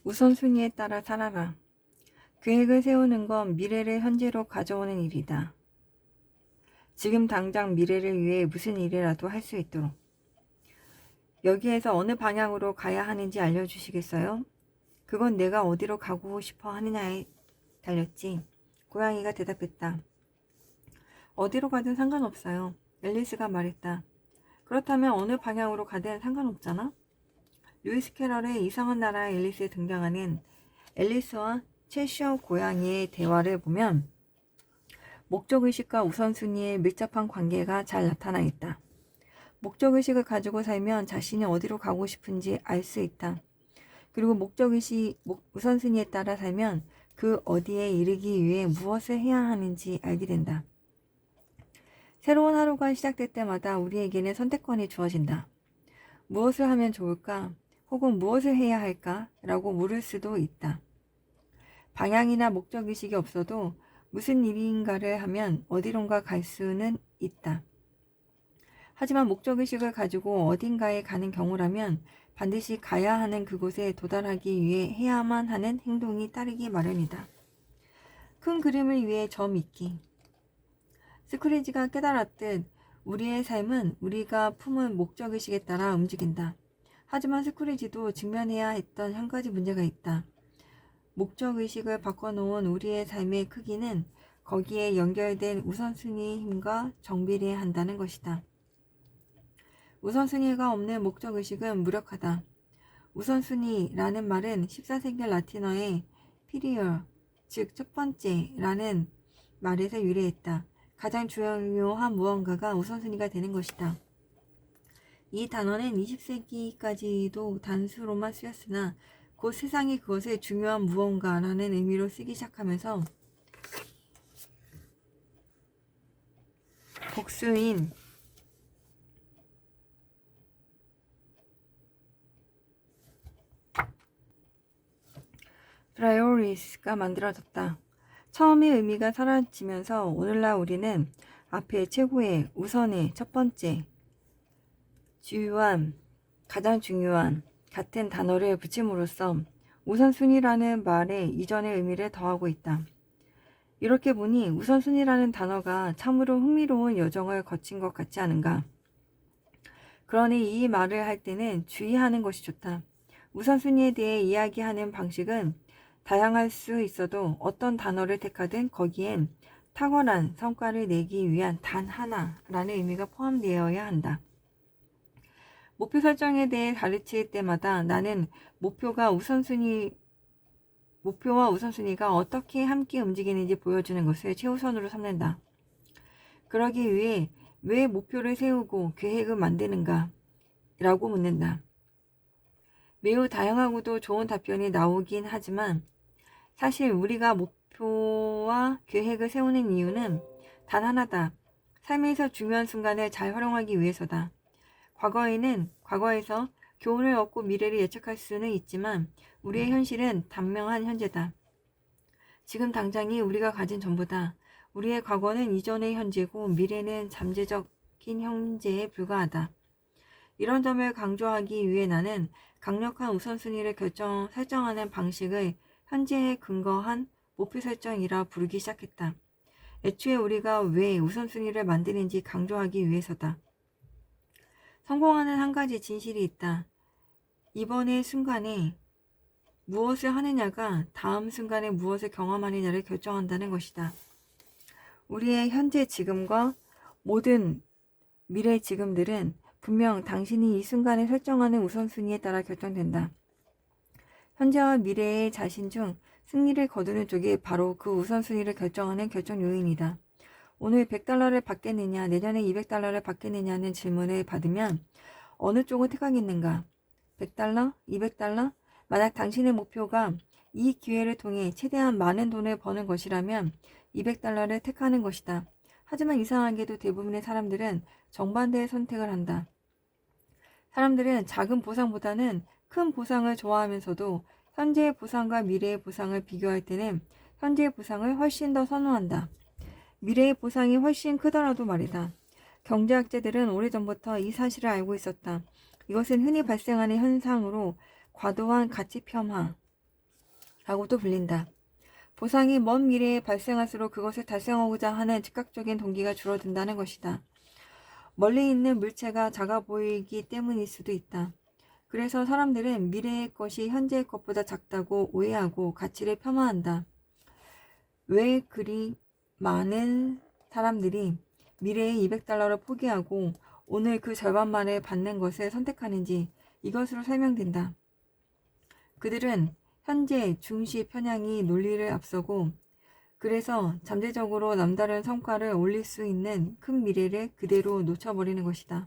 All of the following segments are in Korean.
우선순위에 따라 살아라. 계획을 세우는 건 미래를 현재로 가져오는 일이다. 지금 당장 미래를 위해 무슨 일이라도 할 수 있도록. 여기에서 어느 방향으로 가야 하는지 알려주시겠어요? 그건 내가 어디로 가고 싶어 하느냐에 달렸지. 고양이가 대답했다. 어디로 가든 상관없어요. 앨리스가 말했다. 그렇다면 어느 방향으로 가든 상관없잖아? 루이스 캐럴의 이상한 나라의 앨리스에 등장하는 앨리스와 채셔 고양이의 대화를 보면 목적의식과 우선순위의 밀접한 관계가 잘 나타나 있다. 목적의식을 가지고 살면 자신이 어디로 가고 싶은지 알 수 있다. 그리고 우선순위에 따라 살면 그 어디에 이르기 위해 무엇을 해야 하는지 알게 된다. 새로운 하루가 시작될 때마다 우리에게는 선택권이 주어진다. 무엇을 하면 좋을까? 혹은 무엇을 해야 할까? 라고 물을 수도 있다. 방향이나 목적의식이 없어도 무슨 일인가를 하면 어디론가 갈 수는 있다. 하지만 목적의식을 가지고 어딘가에 가는 경우라면 반드시 가야 하는 그곳에 도달하기 위해 해야만 하는 행동이 따르기 마련이다. 큰 그림을 위해 점 있기. 스크리지가 깨달았듯 우리의 삶은 우리가 품은 목적의식에 따라 움직인다. 하지만 스크리지도 직면해야 했던 한 가지 문제가 있다. 목적의식을 바꿔놓은 우리의 삶의 크기는 거기에 연결된 우선순위의 힘과 정비례한다는 것이다. 우선순위가 없는 목적의식은 무력하다. 우선순위라는 말은 14세기 라틴어의 prior, 즉 첫 번째라는 말에서 유래했다. 가장 중요한 무언가가 우선순위가 되는 것이다. 이 단어는 20세기까지도 단수로만 쓰였으나 곧 세상이 그것을 중요한 무언가라는 의미로 쓰기 시작하면서 복수인 프라이오리스가 만들어졌다. 처음의 의미가 사라지면서 오늘날 우리는 앞에 최고의, 우선의, 첫 번째, 주요한, 가장 중요한 같은 단어를 붙임으로써 우선순위라는 말에 이전의 의미를 더하고 있다. 이렇게 보니 우선순위라는 단어가 참으로 흥미로운 여정을 거친 것 같지 않은가? 그러니 이 말을 할 때는 주의하는 것이 좋다. 우선순위에 대해 이야기하는 방식은 다양할 수 있어도 어떤 단어를 택하든 거기엔 탁월한 성과를 내기 위한 단 하나라는 의미가 포함되어야 한다. 목표 설정에 대해 가르칠 때마다 나는 목표와 우선순위가 어떻게 함께 움직이는지 보여주는 것을 최우선으로 삼는다. 그러기 위해 왜 목표를 세우고 계획을 만드는가? 라고 묻는다. 매우 다양하고도 좋은 답변이 나오긴 하지만 사실 우리가 목표와 계획을 세우는 이유는 단 하나다. 삶에서 중요한 순간을 잘 활용하기 위해서다. 과거에서 교훈을 얻고 미래를 예측할 수는 있지만 우리의 현실은 단명한 현재다. 지금 당장이 우리가 가진 전부다. 우리의 과거는 이전의 현재고 미래는 잠재적인 현재에 불과하다. 이런 점을 강조하기 위해 나는 강력한 우선순위를 설정하는 방식을 현재에 근거한 목표 설정이라 부르기 시작했다. 애초에 우리가 왜 우선순위를 만드는지 강조하기 위해서다. 성공하는 한 가지 진실이 있다. 이번의 순간에 무엇을 하느냐가 다음 순간에 무엇을 경험하느냐를 결정한다는 것이다. 우리의 현재 지금과 모든 미래 지금들은 분명 당신이 이 순간에 설정하는 우선순위에 따라 결정된다. 현재와 미래의 자신 중 승리를 거두는 쪽이 바로 그 우선순위를 결정하는 결정 요인이다. 오늘 100달러를 받겠느냐, 내년에 200달러를 받겠느냐는 질문을 받으면 어느 쪽을 택하겠는가? 100달러? 200달러? 만약 당신의 목표가 이 기회를 통해 최대한 많은 돈을 버는 것이라면 200달러를 택하는 것이다. 하지만 이상하게도 대부분의 사람들은 정반대의 선택을 한다. 사람들은 작은 보상보다는 큰 보상을 좋아하면서도 현재의 보상과 미래의 보상을 비교할 때는 현재의 보상을 훨씬 더 선호한다. 미래의 보상이 훨씬 크더라도 말이다. 경제학자들은 오래전부터 이 사실을 알고 있었다. 이것은 흔히 발생하는 현상으로 과도한 가치 폄하, 라고도 불린다. 보상이 먼 미래에 발생할수록 그것을 달성하고자 하는 즉각적인 동기가 줄어든다는 것이다. 멀리 있는 물체가 작아 보이기 때문일 수도 있다. 그래서 사람들은 미래의 것이 현재의 것보다 작다고 오해하고 가치를 폄하한다. 왜 그리 많은 사람들이 미래의 200달러를 포기하고 오늘 그 절반만을 받는 것을 선택하는지 이것으로 설명된다. 그들은 현재 중시 편향이 논리를 앞서고 그래서 잠재적으로 남다른 성과를 올릴 수 있는 큰 미래를 그대로 놓쳐버리는 것이다.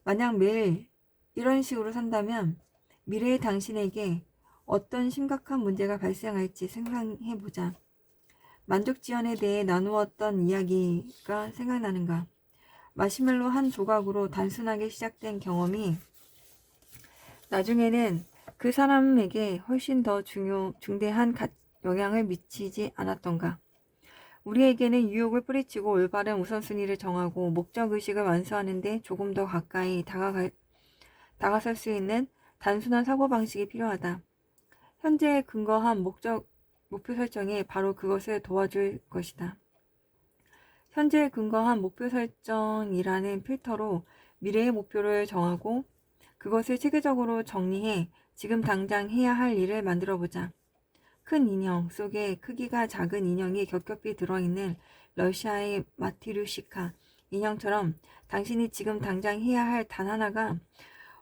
만약 매일 이런 식으로 산다면 미래의 당신에게 어떤 심각한 문제가 발생할지 상상해보자. 만족 지연에 대해 나누었던 이야기가 생각나는가? 마시멜로 한 조각으로 단순하게 시작된 경험이 나중에는 그 사람에게 훨씬 더 중대한 영향을 미치지 않았던가? 우리에게는 유혹을 뿌리치고 올바른 우선순위를 정하고 목적의식을 완수하는 데 조금 더 가까이 다가설 수 있는 단순한 사고방식이 필요하다. 현재에 근거한 목표 설정이 바로 그것을 도와줄 것이다. 현재에 근거한 목표 설정이라는 필터로 미래의 목표를 정하고 그것을 체계적으로 정리해 지금 당장 해야 할 일을 만들어보자. 큰 인형 속에 크기가 작은 인형이 겹겹이 들어있는 러시아의 마티류시카 인형처럼 당신이 지금 당장 해야 할 단 하나가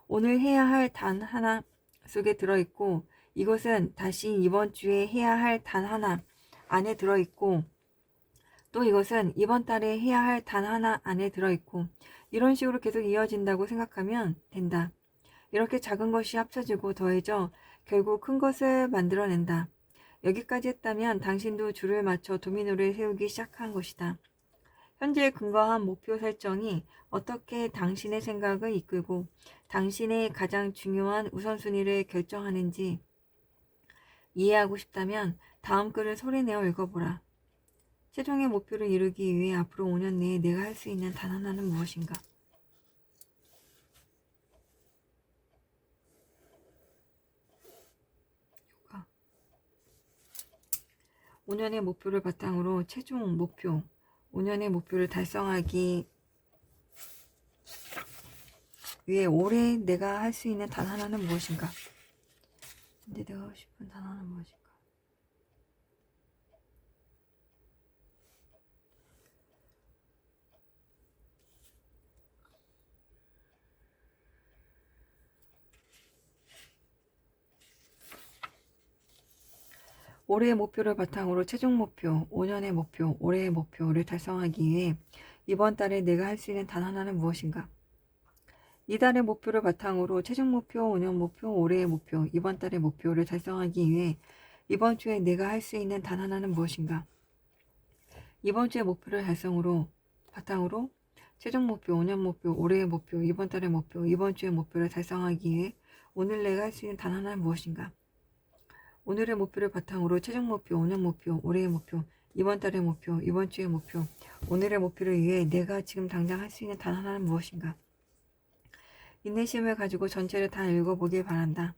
오늘 해야 할 단 하나 속에 들어있고 이것은 다시 이번 주에 해야 할 단 하나 안에 들어있고 또 이것은 이번 달에 해야 할 단 하나 안에 들어있고 이런 식으로 계속 이어진다고 생각하면 된다. 이렇게 작은 것이 합쳐지고 더해져 결국 큰 것을 만들어낸다. 여기까지 했다면 당신도 줄을 맞춰 도미노를 세우기 시작한 것이다. 현재에 근거한 목표 설정이 어떻게 당신의 생각을 이끌고 당신의 가장 중요한 우선순위를 결정하는지 이해하고 싶다면 다음 글을 소리내어 읽어보라. 최종의 목표를 이루기 위해 앞으로 5년 내에 내가 할 수 있는 단 하나는 무엇인가? 5년의 목표를 바탕으로 최종 목표, 5년의 목표를 달성하기 위해 올해 내가 할 수 있는 단 하나는 무엇인가? 근데 내가 하고 싶은 단 하나는 무엇인가? 올해의 목표를 바탕으로 최종 목표, 5년의 목표, 올해의 목표를 달성하기 위해 이번 달에 내가 할 수 있는 단 하나는 무엇인가? 이달의 목표를 바탕으로 최종 목표, 5년 목표, 올해의 목표, 이번 달의 목표를 달성하기 위해 이번 주에 내가 할 수 있는 단 하나는 무엇인가? 이번 주의 목표를 바탕으로 최종 목표, 5년 목표, 올해의 목표, 이번 달의 목표, 이번 주의 목표를 달성하기 위해 오늘 내가 할 수 있는 단 하나는 무엇인가? 오늘의 목표를 바탕으로 최종 목표, 5년 목표, 올해의 목표, 이번 달의 목표, 이번 주의 목표, 오늘의 목표를 위해 내가 지금 당장 할 수 있는 단 하나는 무엇인가? 인내심을 가지고 전체를 다 읽어보길 바란다.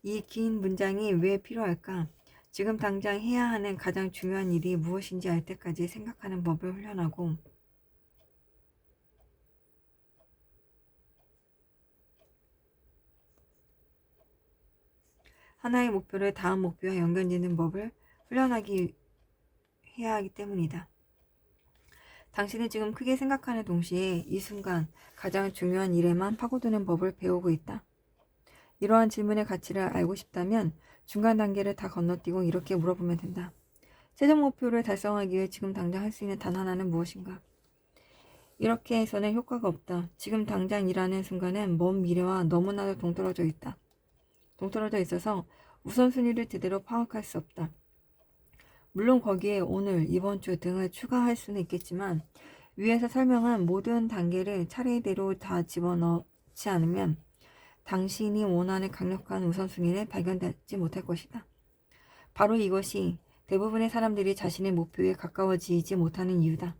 이 긴 문장이 왜 필요할까? 지금 당장 해야 하는 가장 중요한 일이 무엇인지 알 때까지 생각하는 법을 훈련하고 하나의 목표를 다음 목표와 연결짓는 법을 해야 하기 때문이다. 당신은 지금 크게 생각하는 동시에 이 순간 가장 중요한 일에만 파고드는 법을 배우고 있다. 이러한 질문의 가치를 알고 싶다면 중간 단계를 다 건너뛰고 이렇게 물어보면 된다. 최종 목표를 달성하기 위해 지금 당장 할 수 있는 단 하나는 무엇인가? 이렇게 해서는 효과가 없다. 지금 당장 일하는 순간은 먼 미래와 너무나도 동떨어져 있어서 우선순위를 제대로 파악할 수 없다. 물론 거기에 오늘, 이번 주 등을 추가할 수는 있겠지만 위에서 설명한 모든 단계를 차례대로 다 집어넣지 않으면 당신이 원하는 강력한 우선순위를 발견하지 못할 것이다. 바로 이것이 대부분의 사람들이 자신의 목표에 가까워지지 못하는 이유다.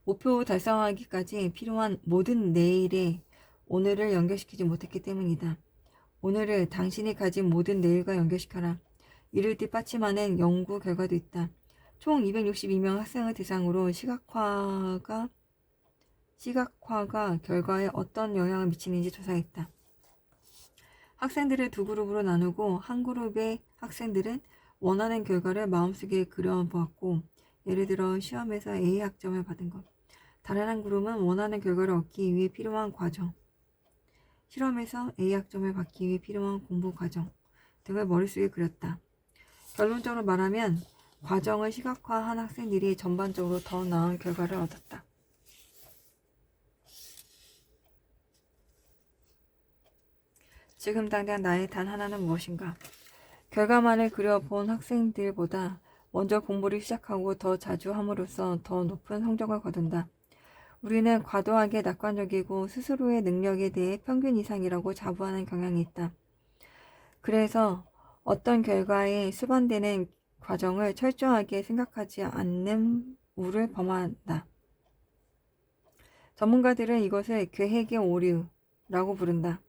목표 달성하기까지 필요한 모든 내일에 오늘을 연결시키지 못했기 때문이다. 오늘을 당신이 가진 모든 내일과 연결시켜라. 이를 뒷받침하는 연구 결과도 있다. 총 262명 학생을 대상으로 시각화가 결과에 어떤 영향을 미치는지 조사했다. 학생들을 두 그룹으로 나누고 한 그룹의 학생들은 원하는 결과를 마음속에 그려보았고, 예를 들어 시험에서 A 학점을 받은 것, 다른 한 그룹은 원하는 결과를 얻기 위해 필요한 과정, 실험에서 A 학점을 받기 위해 필요한 공부 과정 등을 머릿속에 그렸다. 결론적으로 말하면 과정을 시각화한 학생들이 전반적으로 더 나은 결과를 얻었다. 지금 당장 나의 단 하나는 무엇인가? 결과만을 그려본 학생들보다 먼저 공부를 시작하고 더 자주 함으로써 더 높은 성적을 거둔다. 우리는 과도하게 낙관적이고 스스로의 능력에 대해 평균 이상이라고 자부하는 경향이 있다. 그래서 어떤 결과에 수반되는 과정을 철저하게 생각하지 않는 우를 범한다. 전문가들은 이것을 계획의 오류라고 부른다.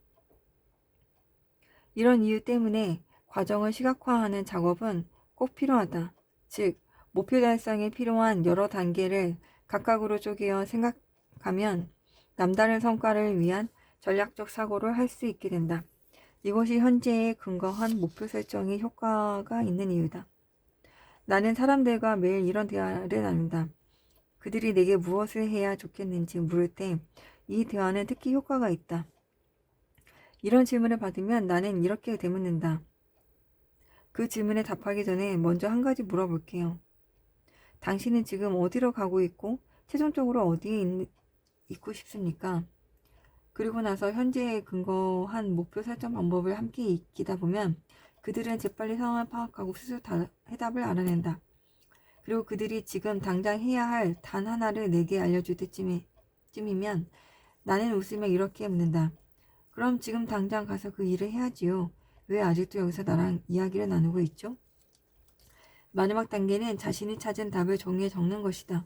이런 이유 때문에 과정을 시각화하는 작업은 꼭 필요하다. 즉, 목표 달성에 필요한 여러 단계를 각각으로 쪼개어 생각하면 남다른 성과를 위한 전략적 사고를 할 수 있게 된다. 이것이 현재에 근거한 목표 설정에 효과가 있는 이유다. 나는 사람들과 매일 이런 대화를 나눈다. 그들이 내게 무엇을 해야 좋겠는지 물을 때 이 대화는 특히 효과가 있다. 이런 질문을 받으면 나는 이렇게 되묻는다. 그 질문에 답하기 전에 먼저 한 가지 물어볼게요. 당신은 지금 어디로 가고 있고 최종적으로 어디에 있고 싶습니까? 그리고 나서 현재에 근거한 목표 설정 방법을 함께 익히다 보면 그들은 재빨리 상황을 파악하고 스스로 해답을 알아낸다. 그리고 그들이 지금 당장 해야 할 단 하나를 내게 알려줄 때쯤이면 나는 웃으며 이렇게 묻는다. 그럼 지금 당장 가서 그 일을 해야지요. 왜 아직도 여기서 나랑 이야기를 나누고 있죠? 마지막 단계는 자신이 찾은 답을 종이에 적는 것이다.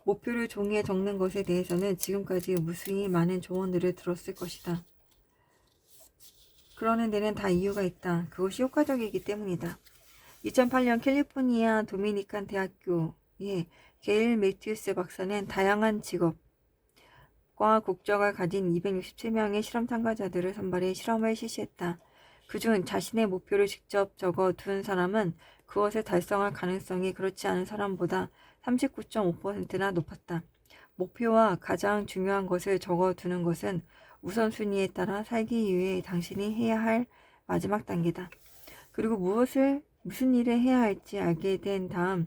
목표를 종이에 적는 것에 대해서는 지금까지 무수히 많은 조언들을 들었을 것이다. 그러는 데는 다 이유가 있다. 그것이 효과적이기 때문이다. 2008년 캘리포니아 도미니칸 대학교의 게일 매튜스 박사는 다양한 직업과 국적을 가진 267명의 실험 참가자들을 선발해 실험을 실시했다. 그중 자신의 목표를 직접 적어 둔 사람은 그것을 달성할 가능성이 그렇지 않은 사람보다 39.5%나 높았다. 목표와 가장 중요한 것을 적어 두는 것은 우선순위에 따라 살기 위해 당신이 해야 할 마지막 단계다. 그리고 무슨 일을 해야 할지 알게 된 다음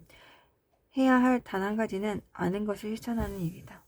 해야 할 단 한 가지는 아는 것을 실천하는 일이다.